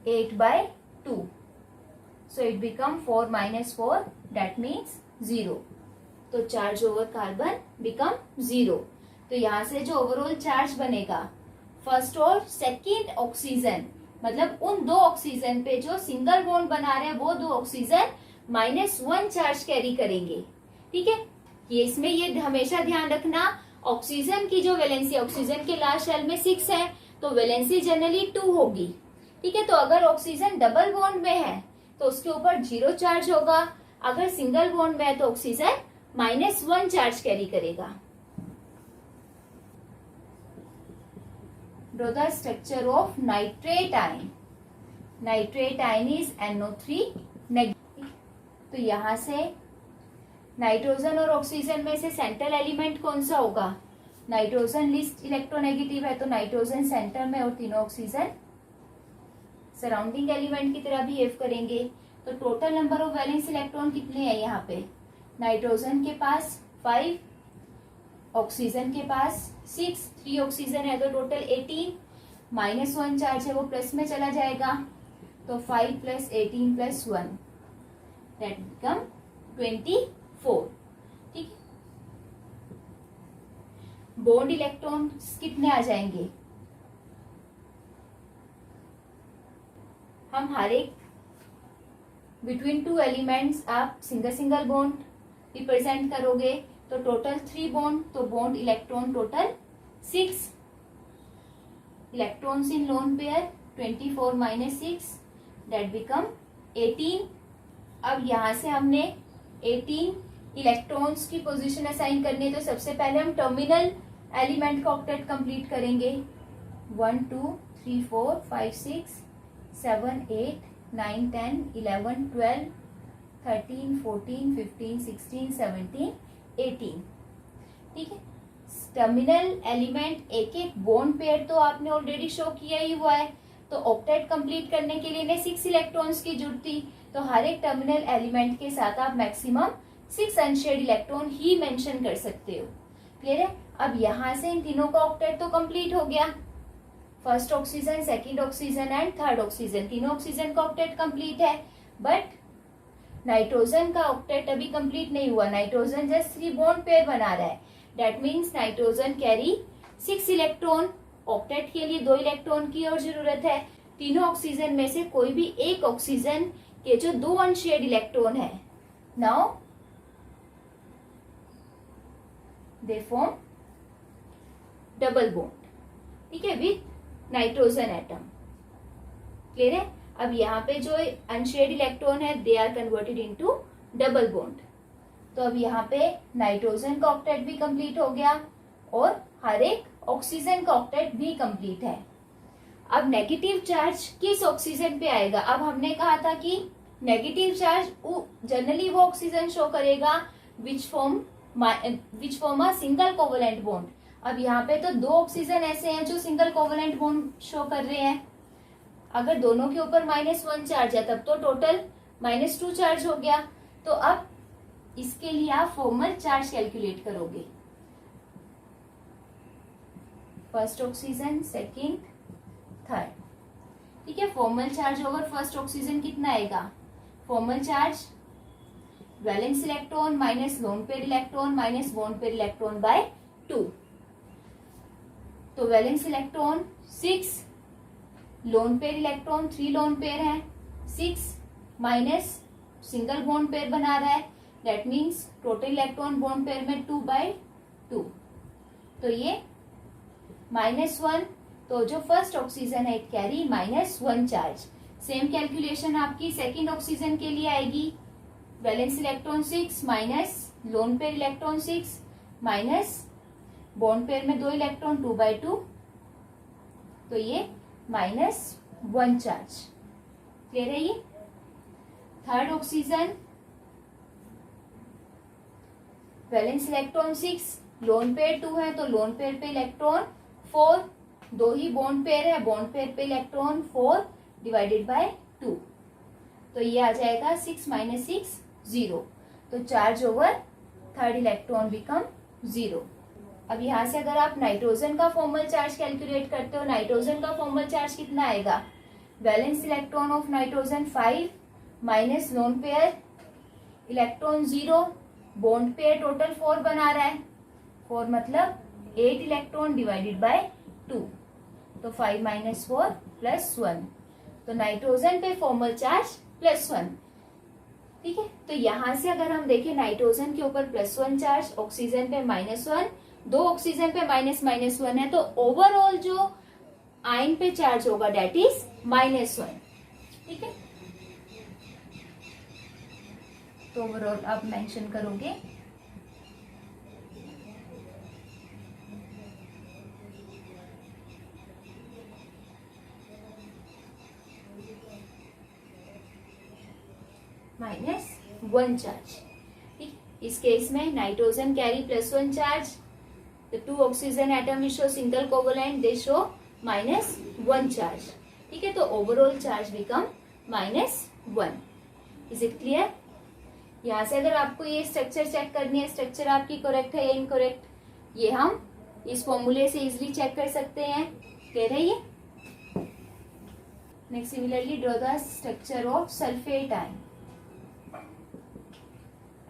8 by 2, so it become 4 minus 4 that means 0। तो चार्ज ओवर कार्बन बिकम 0। तो यहां से जो ओवरऑल चार्ज बनेगा फर्स्ट और सेकेंड ऑक्सीजन, मतलब उन 2 ऑक्सीजन पे जो सिंगल बॉन्ड बना रहे हैं वो 2 ऑक्सीजन -1 चार्ज कैरी करेंगे। ठीक है, ये इसमें ये हमेशा ध्यान रखना, ऑक्सीजन की जो वैलेंसी, ऑक्सीजन के लास्ट शेल में 6 है तो वैलेंसी जनरली 2 होगी। ठीक है, तो अगर ऑक्सीजन डबल बॉन्ड में है तो उसके ऊपर 0 चार्ज होगा, अगर सिंगल बॉन्ड में है तो ऑक्सीजन -1 चार्ज कैरी करेगा। Draw the structure of nitrate ion. Nitrate ion is NO3 negative. तो यहां से नाइट्रोजन और ऑक्सीजन में से सेंट्रल एलिमेंट कौन सा होगा? नाइट्रोजन लिस्ट इलेक्ट्रोनेगेटिव है तो नाइट्रोजन सेंटर में और तीनों ऑक्सीजन सराउंडिंग एलिमेंट की तरह बिहेव करेंगे। तो total number of valence electron कितने हैं यहाँ पे? नाइट्रोजन के पास 5, ऑक्सीजन के पास 6, 3 ऑक्सीजन है तो टोटल 18, -1 चार्ज है वो प्लस में चला जाएगा। तो 5 + 18 + 1 दैट बिकम 24। ठीक है, बॉन्ड इलेक्ट्रॉन्स कितने आ जाएंगे? हम हर एक बिटवीन टू एलिमेंट्स आप सिंगल बॉन्ड रिप्रेजेंट करोगे तो टोटल 3 बॉन्ड, तो bond electron total 6 electrons in lone pair, 24 - 6 that become 18। अब यहां से हमने 18 इलेक्ट्रॉन्स की पोजीशन असाइन करनी है, तो सबसे पहले हम टर्मिनल एलिमेंट का ऑक्टेट कंप्लीट करेंगे। 1 2 3 4 5 6 7 8 9 10 11 12 13 14 15 16 17 18। ठीक है, टर्मिनल एलिमेंट एक एक बॉन्ड पेयर तो आपने ऑलरेडी शो किया ही हुआ है, तो ऑक्टेट कंप्लीट करने के लिए इन्हें 6 इलेक्ट्रॉन्स की जरूरत थी, तो हर एक टर्मिनल एलिमेंट के साथ आप मैक्सिमम 6 अनशेयर्ड इलेक्ट्रॉन ही मेंशन कर सकते हो। क्लियर है? अब यहां से इन तीनों का ऑक्टेट तो कंप्लीट हो गया, first oxygen, second oxygen and third oxygen, तीनों ऑक्सीजन का ऑक्टेट कंप्लीट है। बट नाइट्रोजन का ऑक्टेट अभी कंप्लीट नहीं हुआ, नाइट्रोजन जस्ट 3 बॉन्ड पेयर बना रहा है, that means nitrogen carry 6 electron, octet के लिए 2 इलेक्ट्रॉन की और जरूरत है। तीनों ऑक्सीजन में से कोई भी एक ऑक्सीजन के जो 2 अनशेयर्ड इलेक्ट्रॉन है, now they form double bond, ठीक है, विथ नाइट्रोजन एटम। क्लियर है? अब यहाँ पे जो अनशेयर्ड इलेक्ट्रॉन है they are converted into double bond, तो अब यहाँ पे नाइट्रोजन का ऑक्टेट भी कंप्लीट हो गया और हर एक ऑक्सीजन का ऑक्टेट भी कंप्लीट है। अब नेगेटिव चार्ज किस ऑक्सीजन पे आएगा? अब हमने कहा था कि नेगेटिव चार्ज जनरली वो ऑक्सीजन शो करेगा which form a single covalent bond. अब यहाँ पे तो 2 ऑक्सीजन ऐसे हैं जो सिंगल कोवलेंट बॉन्ड शो कर रहे हैं, अगर दोनों के ऊपर -1 चार्ज है तब तो टोटल -2 चार्ज हो गया। तो अब इसके लिए आप फॉर्मल चार्ज कैलकुलेट करोगे, फर्स्ट ऑक्सीजन, सेकंड, थर्ड। ठीक है, formal charge over first oxygen कितना आएगा? Formal charge valence electron minus lone pair electron minus bond pair electron by 2। तो valence electron 6, lone pair electron 3 lone pair है, 6 माइनस सिंगल बॉन्ड पेयर बना रहा है, that means total electron bond pair में 2/2, तो ये -1, तो जो फर्स्ट ऑक्सीजन है it carry -1 charge. Same calculation आपकी सेकंड ऑक्सीजन के लिए आएगी, valence electron 6 minus lone pair electron 6 minus bond pair में 2 इलेक्ट्रॉन 2/2, तो ये -1 चार्ज। क्लियर है ये? Third oxygen valence electron 6, lone pair 2 है, तो लोन पेयर पे इलेक्ट्रॉन 4, 2 ही बॉन्ड पेयर है, बॉन्ड पेयर पे इलेक्ट्रॉन 4 डिवाइडेड बाय 2, तो ये आ जाएगा 6 - 6 0, तो charge over third electron become 0। अब यहां से अगर आप नाइट्रोजन का फॉर्मल चार्ज कैलकुलेट करते हो, नाइट्रोजन का फॉर्मल चार्ज कितना आएगा? Valence electron of nitrogen 5 minus lone pair electron 0, bond pair total 4 बना रहा है, 4 मतलब 8 इलेक्ट्रॉन डिवाइडेड बाय 2, तो 5 - 4 + 1, तो नाइट्रोजन पे फॉर्मल चार्ज +1। ठीक है, तो यहां से अगर हम देखें नाइट्रोजन के ऊपर +1 चार्ज, ऑक्सीजन पे -1, 2 ऑक्सीजन पे -1 है, तो ओवरऑल जो आयन पे चार्ज होगा डेट इज -1। ठीक है, तो ओवरऑल आप मेंशन करोगे -1 चार्ज। ठीक, इस केस में nitrogen carry +1 charge, the 2 oxygen atom which show single covalent they show -1 charge। ठीक है, तो overall charge become -1। Is it clear? यहाँ से अगर आपको ये स्ट्रक्चर चेक करनी है, स्ट्रक्चर आपकी करेक्ट है या इनकरेक्ट, ये हम इस फॉर्मूले से इजिली चेक कर सकते हैं। क्लियर है ये? Next similarly draw the structure of sulphate ion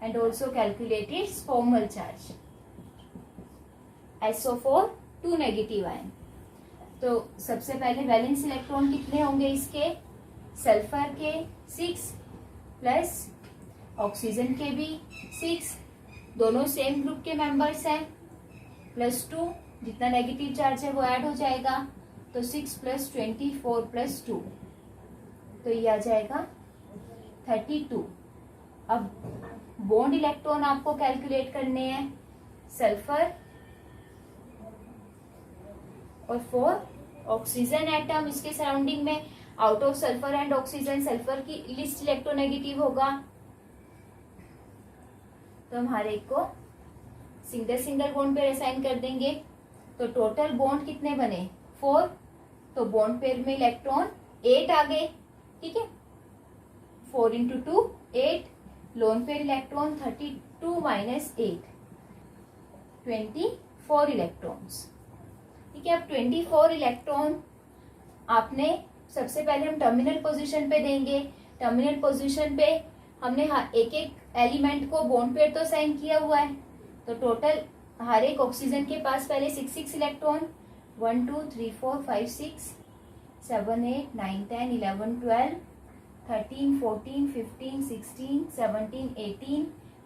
and also calculate its formal charge. SO4 2 negative ion. तो सबसे पहले वैलेंस इलेक्ट्रॉन कितने होंगे इसके, सल्फर के 6 प्लस ऑक्सीजन के भी 6, दोनों सेम ग्रुप के मेंबर्स हैं, प्लस 2, जितना नेगेटिव चार्ज है वो ऐड हो जाएगा, तो 6 प्लस 24 प्लस 2, तो ये आ जाएगा 32। अब बॉन्ड इलेक्ट्रॉन आपको कैलकुलेट करने हैं, सल्फर और 4 ऑक्सीजन एटम इसके सराउंडिंग में, out of sulphur and oxygen sulphur की लिस्ट इलेक्ट्रोनेगेटिव होगा, तो हम हर एक को single single bond pair assign कर देंगे। तो टोटल बॉन्ड कितने बने 4, तो बॉन्ड पेयर में इलेक्ट्रॉन 8 आ गए, ठीक है, 4 into 2 8, lone pair electron 32 minus 8 24 electrons, ठीक है। अब 24 इलेक्ट्रॉन आपने सबसे पहले हम टर्मिनल पोजीशन पे देंगे। टर्मिनल पोजीशन पे हमने एक एक एलिमेंट को बॉन्ड पेयर तो साइन किया हुआ है, तो टोटल हर एक ऑक्सीजन के पास पहले 6 इलेक्ट्रॉन, 1 2 3 4 5 6 7 8 9 10 11 12 13 14 15 16 17 18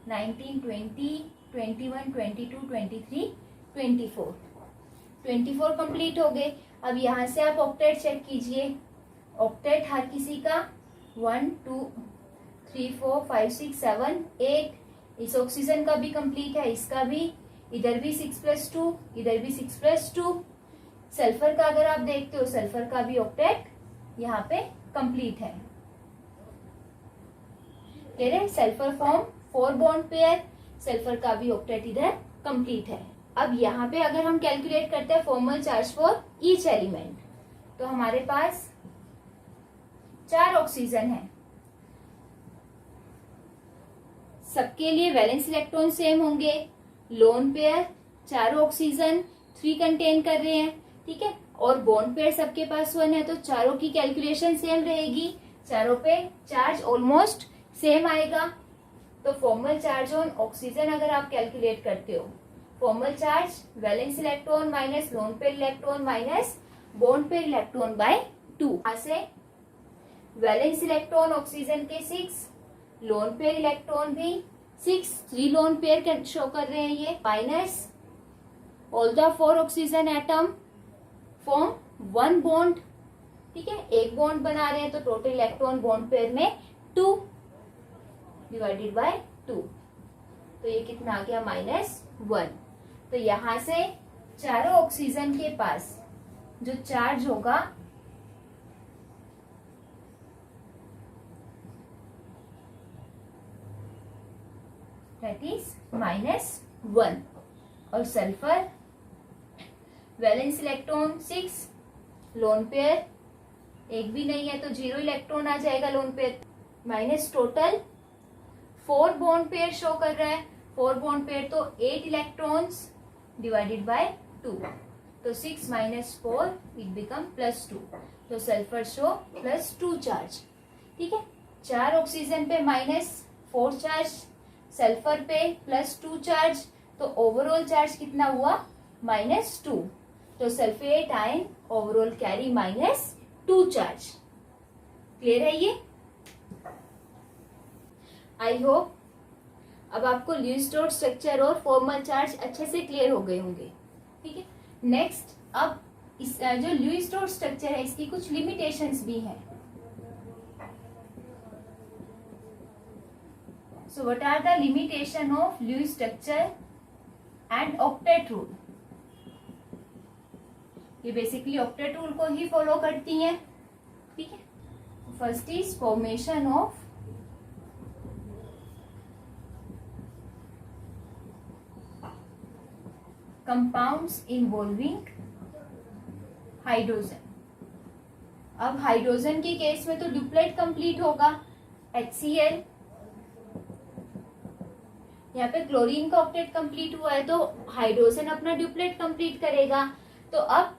19 20 21 22 23 24 24 कंप्लीट हो गए। अब यहाँ से आप ऑक्टेट चेक कीजिए, ऑक्टेट हर किसी का 1 2 3 4 5 6 7 8, इस ऑक्सीजन का भी कंप्लीट है, इसका भी, इधर भी 6 प्लस 2, इधर भी 6 प्लस 2। सल्फर का अगर आप देखते हो, सल्फर का भी ऑक्टेट यहाँ पे कंप्लीट है, क्लियर है। Sulphur form 4 bond pair, sulphur का भी ऑक्टेट इधर कंप्लीट है। अब यहाँ पे अगर हम कैलकुलेट करते हैं formal charge for each element, तो हमारे पास 4 ऑक्सीजन है, सबके लिए वैलेंस इलेक्ट्रॉन सेम होंगे, लोन पेयर 4 ऑक्सीजन 3 कंटेन कर रहे हैं, ठीक है, और बॉन्ड पेयर सबके पास 1 है, तो चारों की कैलकुलेशन सेम रहेगी, चारों पे चार्ज ऑलमोस्ट सेम आएगा। तो फॉर्मल चार्ज ऑन ऑक्सीजन अगर आप कैलकुलेट करते हो, formal charge valence electron minus lone pair electron minus bond pair electron by 2। यहाँ से वैलेंस इलेक्ट्रॉन ऑक्सीजन के 6, लोन पेयर इलेक्ट्रॉन भी 6, 3 लोन पेयर शो कर रहे हैं ये, minus all the 4 oxygen atom form 1 bond, ठीक है, एक बॉन्ड बना रहे हैं, तो टोटल इलेक्ट्रॉन बॉन्ड पेयर में 2 डिवाइडेड बाय 2, तो ये कितना आ गया -1। तो यहां से चारों ऑक्सीजन के पास जो चार्ज होगा दैट इज -1, और sulphur valence electron 6, loan pair एक भी नहीं है, तो 0 इलेक्ट्रॉन आ जाएगा lone pair, minus total 4 bond pair show कर रहा है, 4 बॉन्ड पेयर तो 8 इलेक्ट्रॉन्स डिवाइडेड बाय 2, तो 6 माइनस 4 इट बिकम +2, तो सल्फर शो +2 चार्ज, ठीक है। 4 ऑक्सीजन पे -4 चार्ज, सल्फर पे +2 चार्ज, तो ओवरऑल चार्ज कितना हुआ -2, तो sulphate ion overall carry -2 charge. Clear है ये? आई होप अब आपको ल्यूइस डॉट स्ट्रक्चर और फॉर्मल चार्ज अच्छे से क्लियर हो गए होंगे, ठीक है। नेक्स्ट, अब इस जो ल्यूइस डॉट स्ट्रक्चर है इसकी कुछ लिमिटेशंस भी हैं। So what are the limitation of Lewis structure and octet rule? ये बेसिकली ऑक्टेट रूल को ही फॉलो करती हैं, ठीक है। First is formation of compounds involving hydrogen. अब हाइड्रोजन के केस में तो डुप्लेट कंप्लीट होगा, HCl, यहाँ पे क्लोरीन का ऑक्टेट कंप्लीट हुआ है, तो हाइड्रोजन अपना डुप्लेट कंप्लीट करेगा। तो अब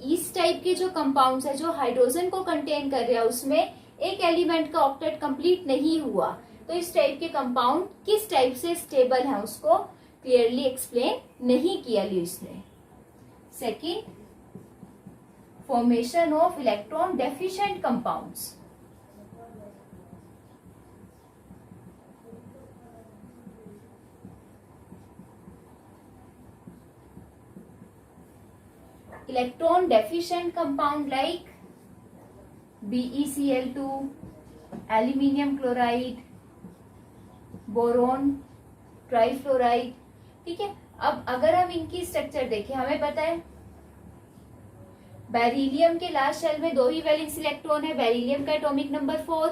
इस टाइप के जो कंपाउंड्स है जो हाइड्रोजन को कंटेन कर रहे हैं उसमें एक एलिमेंट का ऑक्टेट कंप्लीट नहीं हुआ, तो इस टाइप के कंपाउंड किस टाइप से स्टेबल है उसको क्लियरली एक्सप्लेन नहीं किया ल्यूइस ने। Second, formation of electron deficient compounds. Electron deficient compound like BeCl2, aluminium chloride, boron trifluoride. ठीक है, अब अगर हम इनकी स्ट्रक्चर देखें, हमें पता है बेरिलियम के लास्ट शेल में 2 ही वैलेंस इलेक्ट्रॉन है, बेरिलियम का एटॉमिक नंबर 4,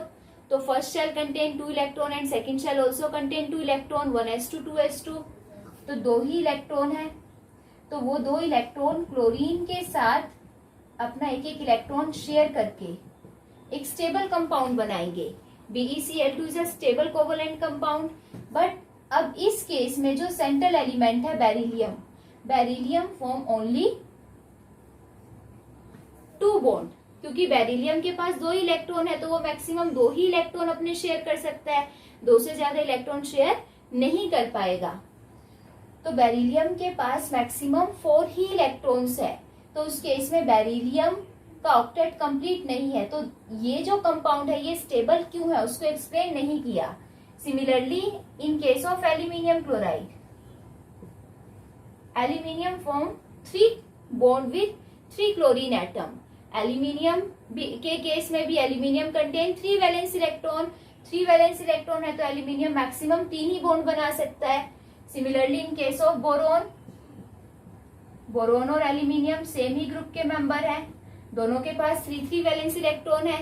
तो first shell contain 2 electron and second shell also contain 2 electron, 1s2 2s2, तो 2 ही इलेक्ट्रॉन है। तो वो 2 इलेक्ट्रॉन क्लोरीन के साथ अपना एक एक इलेक्ट्रॉन शेयर करके एक स्टेबल कंपाउंड बनाएंगे। BeCl2 is a stable covalent compound, but अब इस केस में जो सेंट्रल एलिमेंट है beryllium, beryllium form only 2 bond, क्योंकि बेरिलियम के पास 2 इलेक्ट्रॉन है तो वो मैक्सिमम 2 ही इलेक्ट्रॉन अपने शेयर कर सकता है, 2 से ज्यादा इलेक्ट्रॉन शेयर नहीं कर पाएगा। तो बेरिलियम के पास मैक्सिमम 4 ही इलेक्ट्रॉन्स है, तो उस केस में बेरिलियम का ऑक्टेट कंप्लीट नहीं है, तो ये जो कंपाउंड है ये स्टेबल क्यों है उसको एक्सप्लेन नहीं किया। Similarly in case of aluminium chloride, aluminium form 3 bond with 3 chlorine atom. Aluminium के केस में भी aluminium contain 3 valence electron, 3 valence electron है तो एल्यूमिनियम मैक्सिमम 3 ही बॉन्ड बना सकता है। Similarly in case of boron, boron और एल्यूमिनियम सेम ही ग्रुप के मेंबर हैं, दोनों के पास 3 वैलेंस इलेक्ट्रॉन है,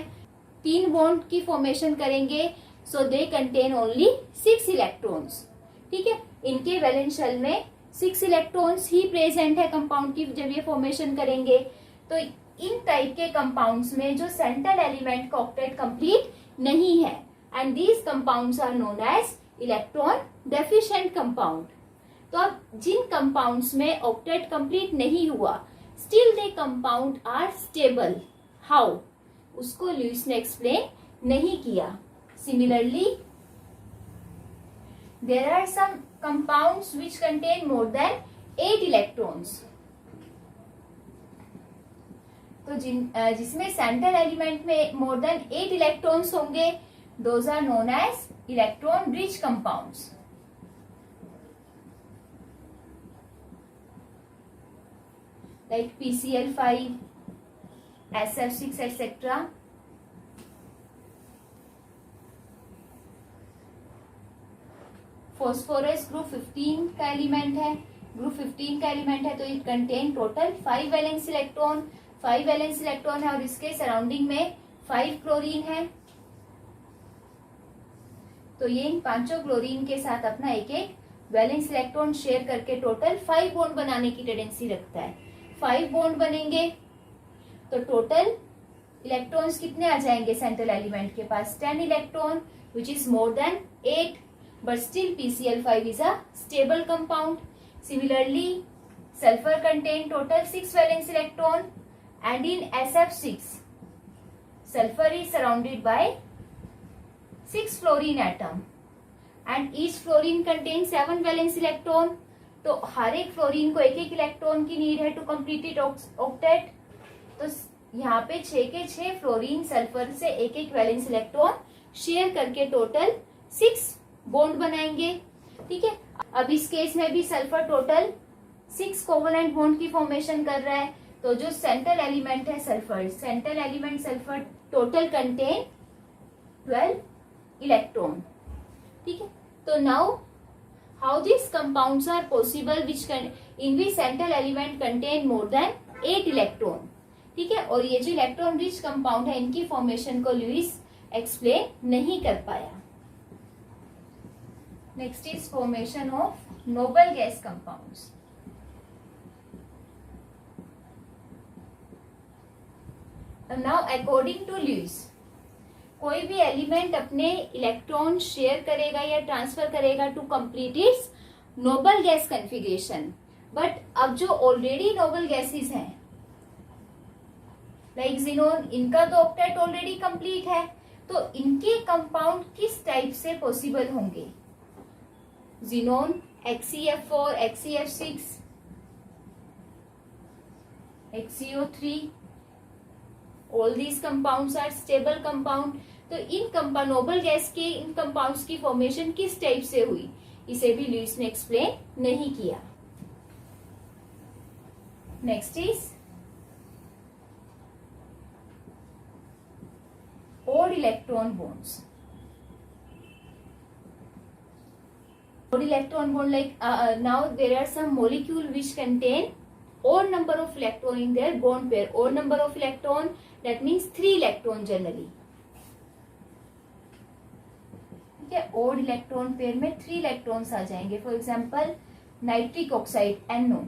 3 बॉन्ड की फॉर्मेशन करेंगे, सो दे कंटेन ओनली 6 इलेक्ट्रॉन्स। ठीक है, इनके वैलेंस शेल में 6 इलेक्ट्रॉन्स ही प्रेजेंट है कंपाउंड की जब ये फॉर्मेशन करेंगे। तो इन टाइप के कंपाउंड्स में जो सेंट्रल एलिमेंट का ऑक्टेट कंप्लीट नहीं है, and these compounds are known as electron deficient compound. तो अब जिन कंपाउंड्स में ऑक्टेट कंप्लीट नहीं हुआ, still they compound are stable, how, उसको ल्यूइस ने एक्सप्लेन नहीं किया। Similarly there are some compounds which contain more than 8 electrons, तो जिसमें सेंट्रल एलिमेंट में मोर देन 8 इलेक्ट्रॉन्स होंगे, those are known as electron rich compounds. like PCl5, SF6 etc. Phosphorus group 15 का एलिमेंट है, ग्रुप 15 का एलिमेंट है तो it contain total 5 valence electron, 5 valence electron है और इसके सराउंडिंग में 5 क्लोरीन है, तो ये इन 5 क्लोरीन के साथ अपना एक एक वैलेंस इलेक्ट्रॉन शेयर करके टोटल 5 बॉन्ड बनाने की टेंडेंसी रखता है। 5 बॉन्ड बनेंगे तो टोटल इलेक्ट्रॉन्स कितने आ जाएंगे सेंट्रल एलिमेंट के पास, 10 electron which is more than 8, but still PCl5 is a stable compound. Similarly, sulfur contain total 6 valence electron, and in SF6, sulfur is surrounded by 6 fluorine atom, and each fluorine contains 7 valence electron. तो हर एक फ्लोरीन को एक एक इलेक्ट्रॉन की नीड है टू कंप्लीट इट ऑक्टेट, तो यहाँ पे 6 के 6 फ्लोरीन सल्फर से एक एक वैलेंस इलेक्ट्रॉन शेयर करके टोटल 6 बॉन्ड बनाएंगे। ठीक है, अब इस केस में भी सल्फर टोटल 6 कोवलेंट बॉन्ड की फॉर्मेशन कर रहा है, तो जो सेंट्रल एलिमेंट है sulphur, central element sulphur total contain 12 electron. ठीक है, तो now how this compounds are possible which in which central element contain more than 8 electron. ठीक है, और ये जो इलेक्ट्रॉन रिच कंपाउंड है इनकी फॉर्मेशन को लुईस एक्सप्लेन नहीं कर पाया। Next is formation of noble gas compounds. Now according to Lewis, कोई भी एलिमेंट अपने इलेक्ट्रॉन शेयर करेगा या ट्रांसफर करेगा to complete its noble gas configuration, but अब जो ऑलरेडी नोबल गैसेस हैं लाइक जिनोन, इनका तो ऑक्टेट ऑलरेडी कंप्लीट है, तो इनके कंपाउंड किस टाइप से पॉसिबल होंगे? Xenon, HCF4, HCF6, HCO3, all these compounds are stable compound. तो इन नोबल गैस के इन कंपाउंड्स की फॉर्मेशन किस टाइप से हुई, इसे भी लुईस ने एक्सप्लेन नहीं किया। Next is odd electron bonds. Odd electron bond, like now there are some molecule which contain odd number of electron in their bond pair. Odd number of electron, that means 3 electron generally. ठीक है, odd electron pair में 3 electrons आ जाएंगे। For example nitric oxide NO,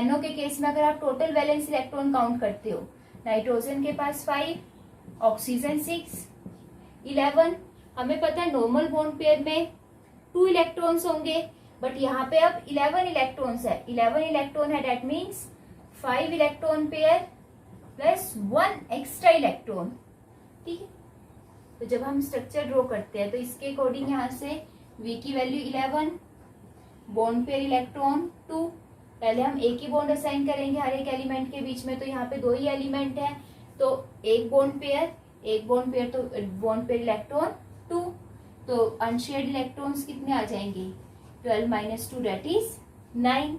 NO के केस में अगर आप टोटल वैलेंस इलेक्ट्रॉन काउंट करते हो, नाइट्रोजन के पास 5, ऑक्सीजन 6, 11। हमें पता है नॉर्मल बॉन्ड पेयर में 2 इलेक्ट्रॉन्स होंगे, बट यहाँ पे अब 11 इलेक्ट्रॉन्स है। 11 इलेक्ट्रॉन है, that means 5 electron pair plus 1 extra electron. ठीक है, तो जब हम स्ट्रक्चर ड्रॉ करते हैं तो इसके अकॉर्डिंग यहाँ से V की वैल्यू 11, बॉन्ड पेयर इलेक्ट्रॉन 2। पहले हम एक ही बॉन्ड असाइन करेंगे हर एक एलिमेंट के बीच में, तो यहाँ पे 2 ही एलिमेंट है, तो एक बॉन्ड पेयर तो बॉन्ड पेयर इलेक्ट्रॉन 2। तो अनशेयर्ड इलेक्ट्रॉन्स कितने आ जाएंगे? 12 माइनस 2 डेट इज 9।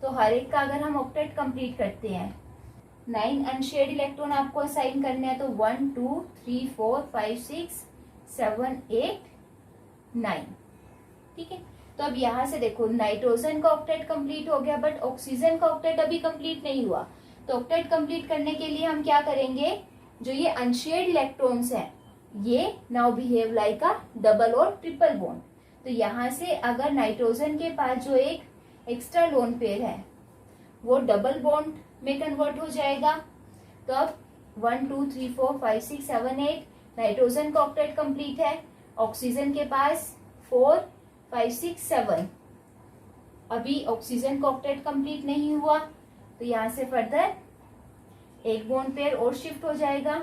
तो हर एक का अगर हम ऑक्टेट कंप्लीट करते हैं, 9 अनशेयर्ड इलेक्ट्रॉन आपको असाइन करने हैं, तो 1 2 3 4 5 6 7 8 9। ठीक है, तो अब यहाँ से देखो नाइट्रोजन का ऑक्टेट कंप्लीट हो गया, बट ऑक्सीजन का ऑक्टेट अभी कंप्लीट नहीं हुआ। तो ऑक्टेट कंप्लीट करने के लिए हम क्या करेंगे, जो ये अनशेयर्ड इलेक्ट्रॉन्स हैं ये नाउ बिहेव लाइक अ डबल और ट्रिपल बॉन्ड। तो यहाँ से अगर नाइट्रोजन के पास जो एक एक्स्ट्रा लोन पेयर है वो डबल बॉन्ड में कन्वर्ट हो जाएगा। तो अब 1 2 3 4 5 6 7 8 नाइट्रोजन का ऑक्टेट कंप्लीट है, ऑक्सीजन के पास 4 5 6 7, अभी ऑक्सीजन का ऑक्टेट कंप्लीट नहीं हुआ, तो यहाँ से फर्दर एक बॉन्ड पेयर और शिफ्ट हो जाएगा।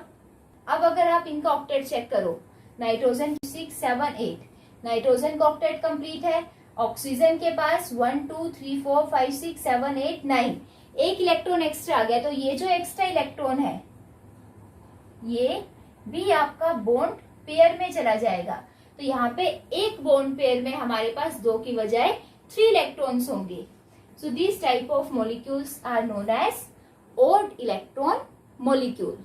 अब अगर आप इनका ऑक्टेट चेक करो, नाइट्रोजन 6 7 8, नाइट्रोजन का ऑक्टेट कंप्लीट है, ऑक्सीजन के पास 1 2 3 4 5 6 7 8 9, एक इलेक्ट्रॉन एक्स्ट्रा आ गया। तो ये जो एक्स्ट्रा इलेक्ट्रॉन है ये भी आपका बॉन्ड पेयर में चला जाएगा। तो यहाँ पे एक बॉन्ड पेयर में हमारे पास 2 की बजाय 3 इलेक्ट्रॉन्स होंगे। So these type of molecules are known as odd electron molecule.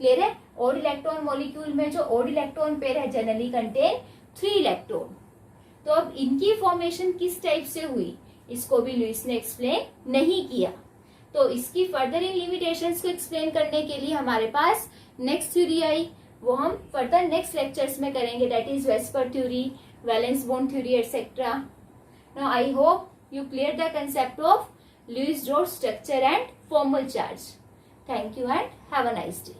Clear है? odd electron molecule में जो odd electron pair है जनरली कंटेन 3 इलेक्ट्रॉन। तो अब इनकी फॉर्मेशन किस टाइप से हुई, इसको भी लुईस ने एक्सप्लेन नहीं किया। तो इसकी फर्दर इन लिमिटेशंस को एक्सप्लेन करने के लिए हमारे पास नेक्स्ट थ्योरी आई, वो हम फर्दर नेक्स्ट लेक्चर्स में करेंगे, that is VSEPR theory, valence bond theory etcetera. Now I hope you clear the concept of Lewis-Dot structure and formal charge. Thank you and have a nice day.